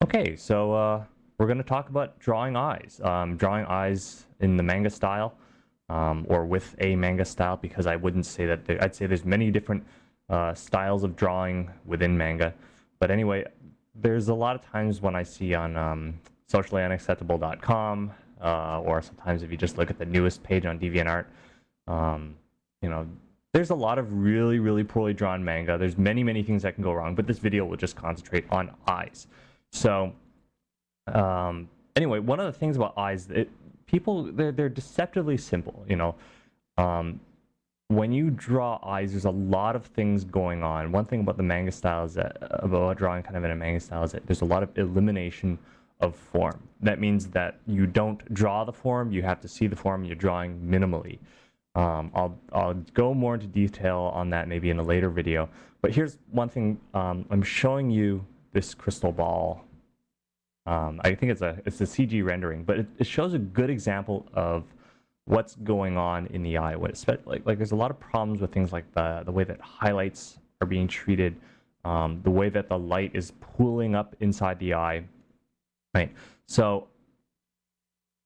Okay, so we're going to talk about drawing eyes. Drawing eyes in the manga style, or with a manga style, because I wouldn't say that I'd say there's many different styles of drawing within manga. But anyway, there's a lot of times when I see on sociallyunacceptable.com, or sometimes if you just look at the newest page on DeviantArt, um, you know, there's a lot of really, really poorly drawn manga. There's many, many things that can go wrong, but this video will just concentrate on eyes. So anyway, one of the things about eyes, they're deceptively simple. When you draw eyes, there's a lot of things going on. One thing about the manga style is that about drawing kind of in a manga style is that there's a lot of elimination of form. That means that you don't draw the form, you have to see the form. You're drawing minimally. I'll go more into detail on that maybe in a later video. But here's one thing. I'm showing you this crystal ball. I think it's a CG rendering, but it shows a good example of what's going on in the eye. Like there's a lot of problems with things like the way that highlights are being treated, the way that the light is pooling up inside the eye. Right. So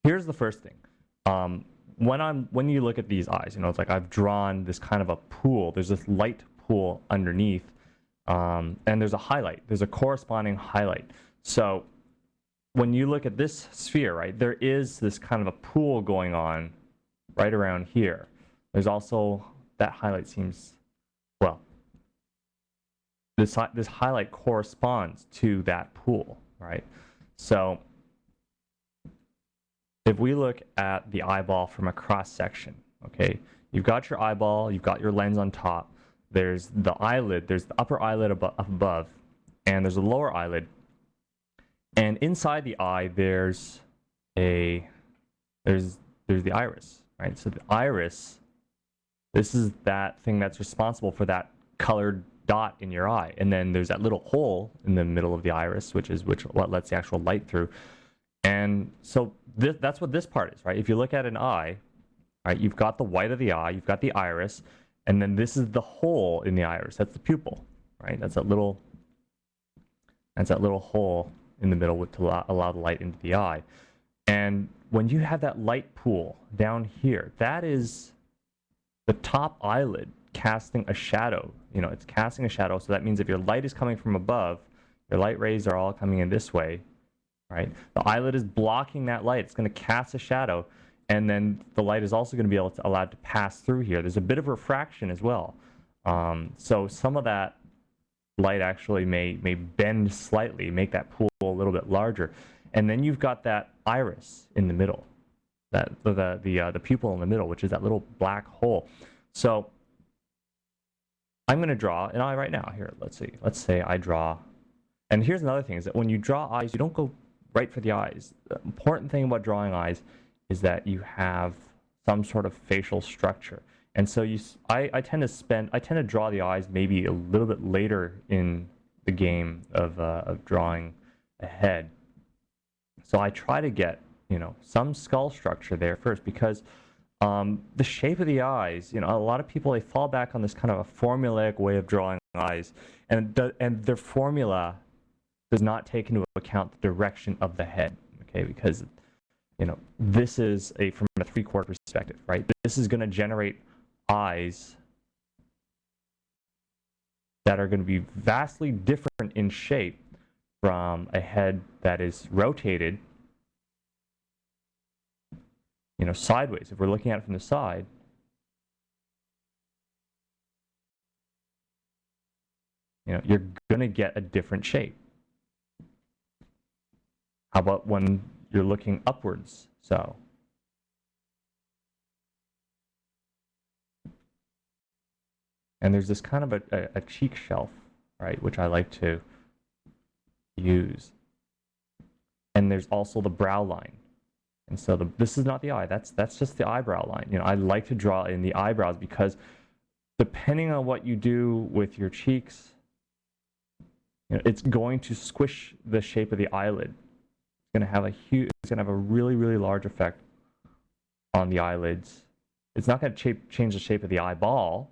here's the first thing. When you look at these eyes, it's like I've drawn this kind of a pool. There's this light pool underneath, and there's a highlight. There's a corresponding highlight. So when you look at this sphere, right, there is this kind of a pool going on right around here. There's also that highlight seems, well, this highlight corresponds to that pool, right? So if we look at the eyeball from a cross section, okay, you've got your eyeball, you've got your lens on top, there's the eyelid, there's the upper eyelid above, and there's a lower eyelid. And inside the eye, there's the iris, right? So the iris, this is that thing that's responsible for that colored dot in your eye. And then there's that little hole in the middle of the iris, which what lets the actual light through. And so that's what this part is, right? If you look at an eye, right, you've got the white of the eye, you've got the iris, and then this is the hole in the iris. That's the pupil, right? That's that little hole in the middle to allow the light into the eye. And when you have that light pool down here, that is the top eyelid casting a shadow. It's casting a shadow, so that means if your light is coming from above, your light rays are all coming in this way, right? The eyelid is blocking that light. It's going to cast a shadow, and then the light is also going to be allowed to pass through here. There's a bit of refraction as well. So some of that light actually may bend slightly, make that pool a little bit larger. And then you've got that iris in the middle, the pupil in the middle, which is that little black hole. So I'm going to draw an eye right now. Here, let's see. Let's say I draw. And here's another thing, is that when you draw eyes, you don't go right for the eyes. The important thing about drawing eyes is that you have some sort of facial structure. And so I tend to draw the eyes maybe a little bit later in the game of drawing a head. So I try to get some skull structure there first, because the shape of the eyes, a lot of people, they fall back on this kind of a formulaic way of drawing eyes, and their formula does not take into account the direction of the head, okay? Because this is from a three-chord perspective, right? This is going to generate eyes that are going to be vastly different in shape from a head that is rotated, sideways. If we're looking at it from the side, you're going to get a different shape. How about when you're looking upwards? So and there's this kind of a cheek shelf, right, which I like to use. And there's also the brow line. And so this is not the eye, that's just the eyebrow line. I like to draw in the eyebrows, because depending on what you do with your cheeks, it's going to squish the shape of the eyelid. It's going to have a really, really large effect on the eyelids. It's not going to change the shape of the eyeball,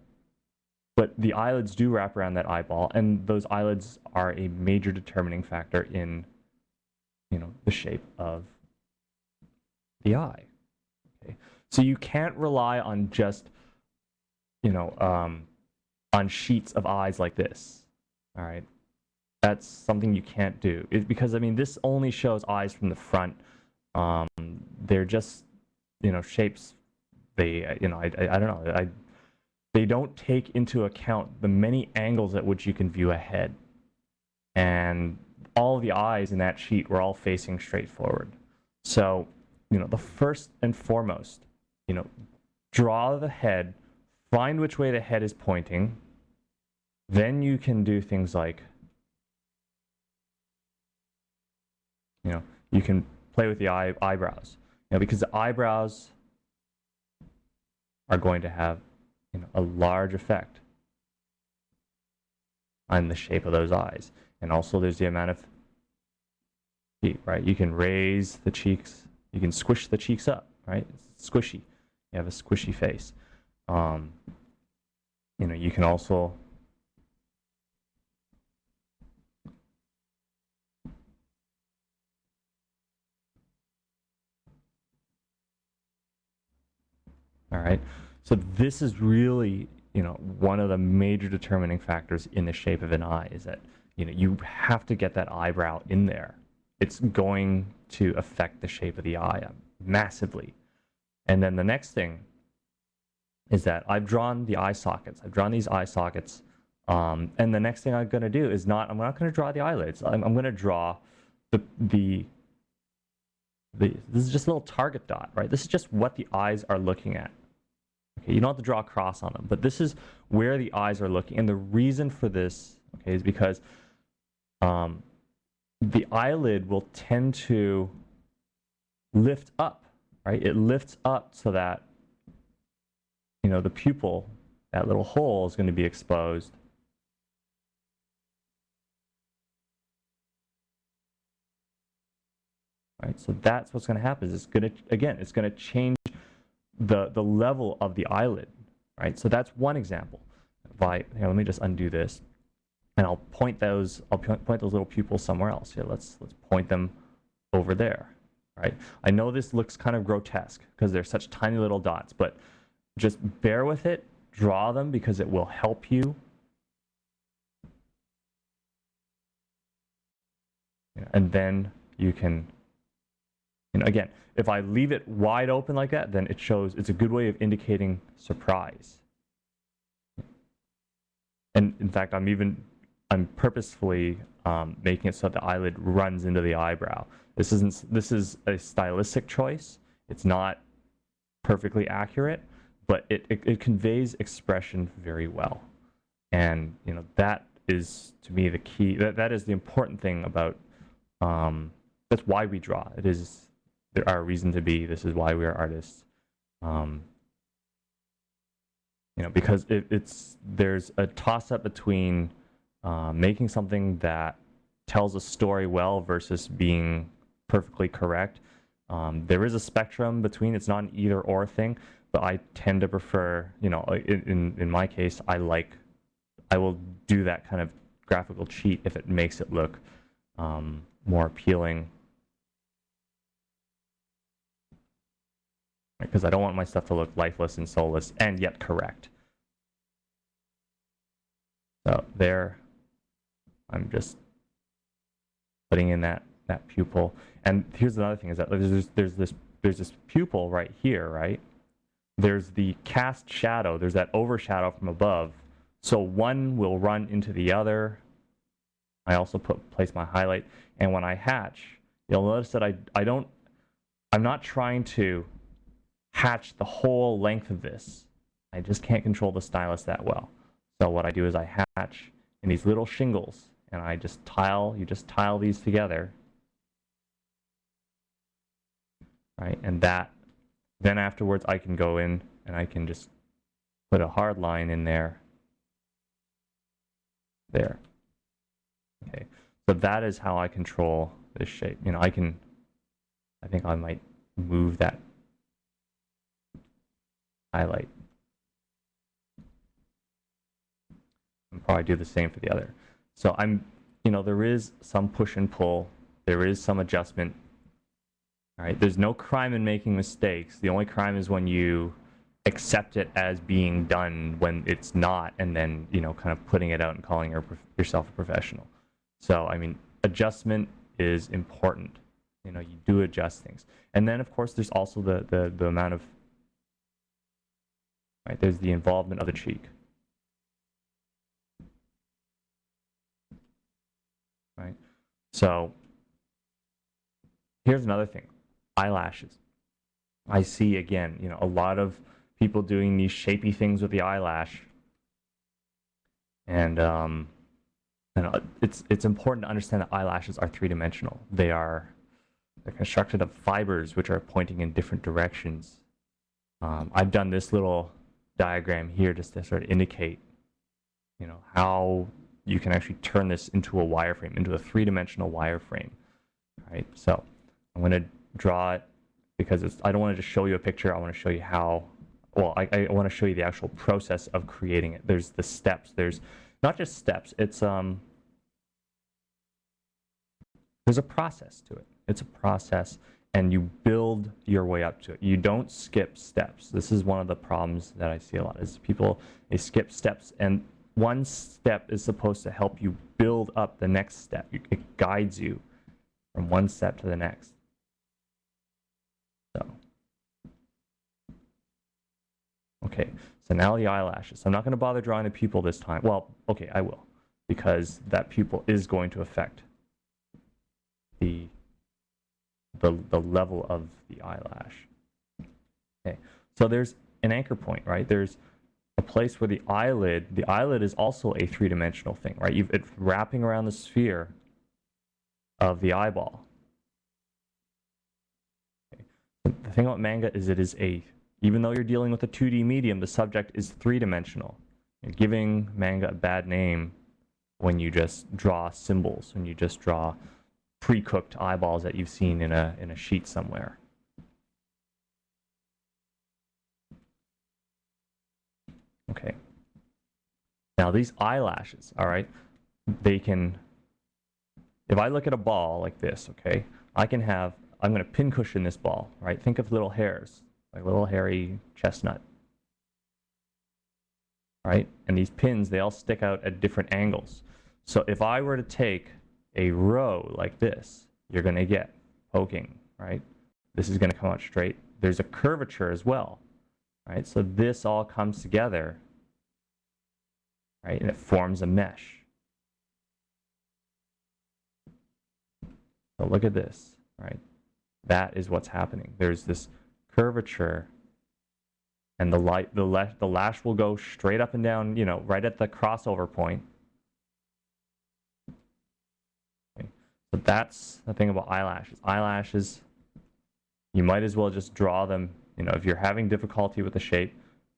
but the eyelids do wrap around that eyeball, and those eyelids are a major determining factor in the shape of the eye. Okay? So you can't rely on just, on sheets of eyes like this. All right. That's something you can't do. Because, I mean, this only shows eyes from the front. They're just, shapes. They, I don't know. They don't take into account the many angles at which you can view a head. And all of the eyes in that sheet were all facing straight forward. So, the first and foremost, draw the head, find which way the head is pointing. Then you can do things like, you can play with the eyebrows, because the eyebrows are going to have, a large effect on the shape of those eyes. And also there's the amount of cheek, right? You can raise the cheeks, you can squish the cheeks up, right? It's squishy. You have a squishy face. You can also all right. So this is really, one of the major determining factors in the shape of an eye is that, you have to get that eyebrow in there. It's going to affect the shape of the eye massively. And then the next thing is that I've drawn the eye sockets. I've drawn these eye sockets. And the next thing I'm going to do is I'm not going to draw the eyelids. I'm going to draw this is just a little target dot, right? This is just what the eyes are looking at. Okay, you don't have to draw a cross on them, but this is where the eyes are looking. And the reason for this, okay, is because the eyelid will tend to lift up, right? It lifts up so that, the pupil, that little hole, is going to be exposed. Right, so that's what's going to happen. It's going to change the level of the eyelid, right? So that's one example. Let me just undo this, and I'll point those little pupils somewhere else. Here, let's point them over there, right? I know this looks kind of grotesque because they're such tiny little dots, but just bear with it, draw them because it will help you. And then you can, again, if I leave it wide open like that, then it's a good way of indicating surprise. And in fact, I'm purposefully making it so that the eyelid runs into the eyebrow. This is a stylistic choice. It's not perfectly accurate, but it conveys expression very well. And that is, to me, the key. That is the important thing about. That's why we draw. There are reason to be. This is why we are artists. Because there's a toss-up between making something that tells a story well versus being perfectly correct. There is a spectrum between. It's not an either-or thing, but I tend to prefer. In my case, I will do that kind of graphical cheat if it makes it look more appealing. Because I don't want my stuff to look lifeless and soulless and yet correct. So there, I'm just putting in that pupil. And here's another thing: is that there's this pupil right here, right? There's the cast shadow. There's that overshadow from above. So one will run into the other. I also place my highlight, and when I hatch, you'll notice that I'm not trying to hatch the whole length of this. I just can't control the stylus that well. So what I do is I hatch in these little shingles, and you just tile these together, right? And then afterwards I can go in and I can just put a hard line in there. There. Okay. So that is how I control this shape. I think I might move that highlight. And probably do the same for the other. So there is some push and pull There is some adjustment. All right, there's no crime in making mistakes. The only crime is when you accept it as being done when it's not, and then, you know, kind of putting it out and calling yourself a professional. So, I mean, adjustment is important. You know, you do adjust things. And then, of course, there's also the amount of, right, there's the involvement of the cheek. Right? So, here's another thing, eyelashes. I see, again, you know, a lot of people doing these shapy things with the eyelash. And it's important to understand that eyelashes are three-dimensional. They're constructed of fibers which are pointing in different directions. I've done this little diagram here just to sort of indicate, you know, how you can actually turn this into a wireframe, into a three-dimensional wireframe. Right? So I'm going to draw it because I don't want to just show you a picture. I want to show you how. Well, I want to show you the actual process of creating it. There's the steps. There's not just steps. It's there's a process to it. It's a process, and you build your way up to it. You don't skip steps. This is one of the problems that I see a lot, is people, they skip steps, and one step is supposed to help you build up the next step. It guides you from one step to the next. So. Okay, so now the eyelashes. I'm not going to bother drawing the pupil this time. Well, okay, I will, because that pupil is going to affect the level of the eyelash. Okay, so there's an anchor point, right? There's a place where the eyelid is also a three-dimensional thing, right? It's wrapping around the sphere of the eyeball. Okay. The thing about manga is even though you're dealing with a 2D medium, the subject is three-dimensional. You're giving manga a bad name when you just draw symbols, when you just draw pre-cooked eyeballs that you've seen in a sheet somewhere. Okay. Now these eyelashes, all right, they can, if I look at a ball like this, okay, I'm going to pincushion this ball, right? Think of little hairs. Like little hairy chestnut, right? And these pins, they all stick out at different angles. So if I were to take a row like this, you're going to get poking, right? This is going to come out straight. There's a curvature as well, right? So this all comes together, right? And it forms a mesh. So look at this, right? That is what's happening. There's this curvature, and the lash will go straight up and down, you know, right at the crossover point. Okay. So that's the thing about eyelashes. Eyelashes, you might as well just draw them, you know, if you're having difficulty with the shape,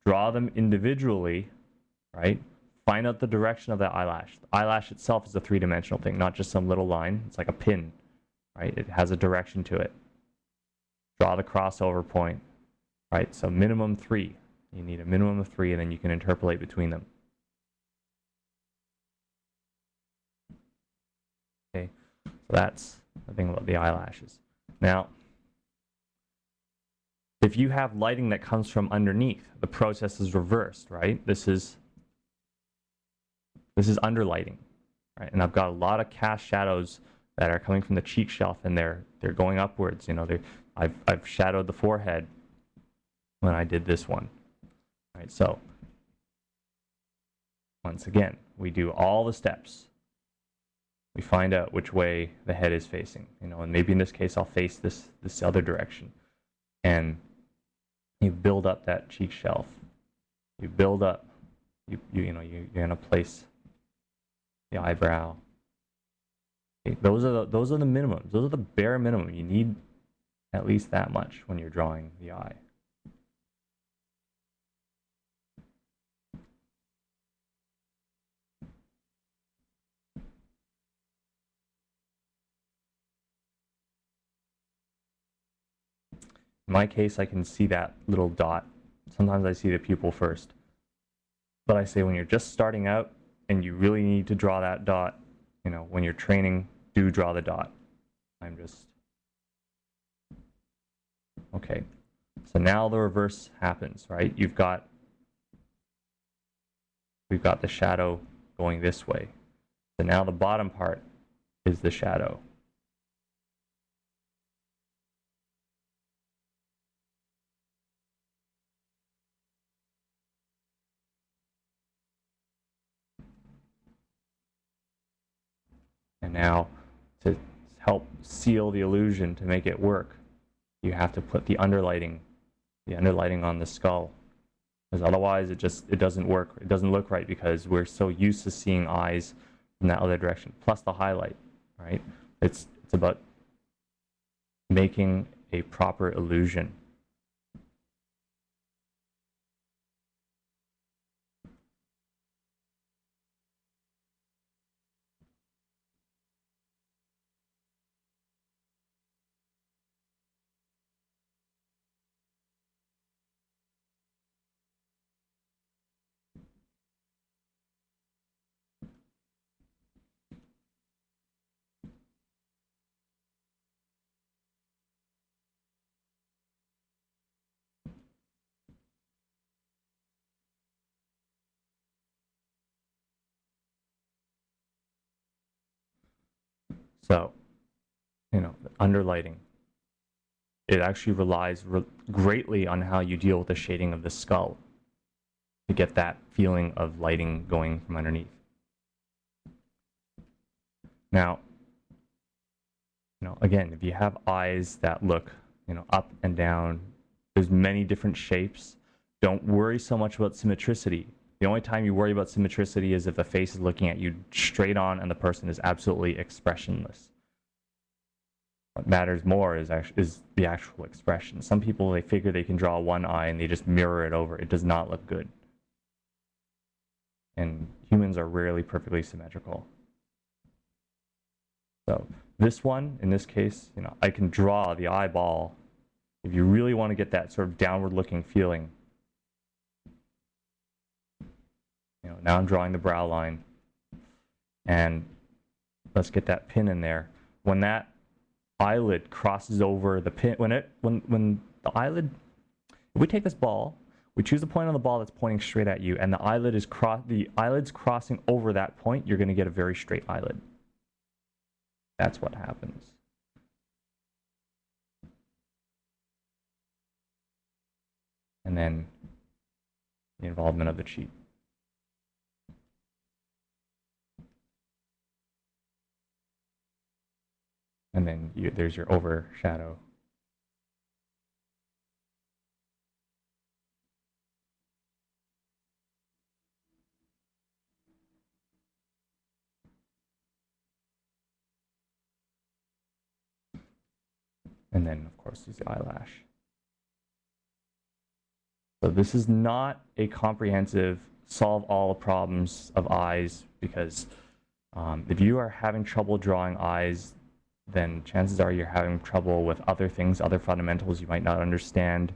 draw them individually, right? Find out the direction of that eyelash. The eyelash itself is a three-dimensional thing, not just some little line. It's like a pin, right? It has a direction to it. Draw the crossover point, right? So minimum 3. You need a minimum of 3, and then you can interpolate between them. Okay, so that's the thing about the eyelashes. Now, if you have lighting that comes from underneath, the process is reversed, right? This is underlighting, right? And I've got a lot of cast shadows that are coming from the cheek shelf, and they're going upwards. You know, I've shadowed the forehead when I did this one. All right, so once again, we do all the steps. We find out which way the head is facing. You know, and maybe in this case I'll face this other direction. And you build up that cheek shelf. You build up. You're gonna place the eyebrow. Okay, those are the minimums. Those are the bare minimum. You need at least that much when you're drawing the eye. In my case, I can see that little dot. Sometimes I see the pupil first. But I say when you're just starting out and you really need to draw that dot, you know, when you're training, do draw the dot. I'm just... Okay, so now the reverse happens, right? We've got the shadow going this way. So now the bottom part is the shadow. And now, to help seal the illusion, to make it work, you have to put the underlighting on the skull. Because otherwise it doesn't work. It doesn't look right because we're so used to seeing eyes in that other direction. Plus the highlight, right? It's about making a proper illusion. So, underlighting. It actually relies greatly on how you deal with the shading of the skull to get that feeling of lighting going from underneath. Now, again, if you have eyes that look, up and down, there's many different shapes. Don't worry so much about symmetricity. The only time you worry about symmetricity is if the face is looking at you straight on and the person is absolutely expressionless. What matters more is the actual expression. Some people, they figure they can draw one eye and they just mirror it over. It does not look good. And humans are rarely perfectly symmetrical. So this one, in this case, I can draw the eyeball. If you really want to get that sort of downward looking feeling, now I'm drawing the brow line. And let's get that pin in there. When that eyelid crosses over the pin, when the eyelid, if we take this ball, we choose a point on the ball that's pointing straight at you, and the eyelid's crossing over that point, you're going to get a very straight eyelid. That's what happens. And then the involvement of the cheek. And then there's your overshadow. And then, of course, there's the eyelash. So this is not a comprehensive solve all problems of eyes, because if you are having trouble drawing eyes, then chances are you're having trouble with other things, other fundamentals you might not understand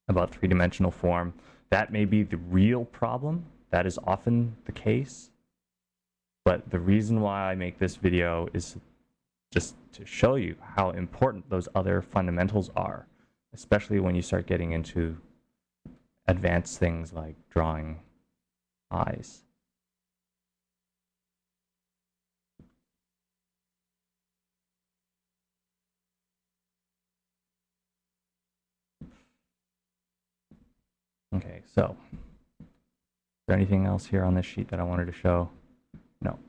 about three-dimensional form. That may be the real problem. That is often the case. But the reason why I make this video is just to show you how important those other fundamentals are, especially when you start getting into advanced things like drawing eyes. Okay, so is there anything else here on this sheet that I wanted to show? No,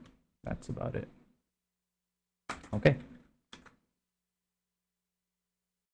that's about it. Okay.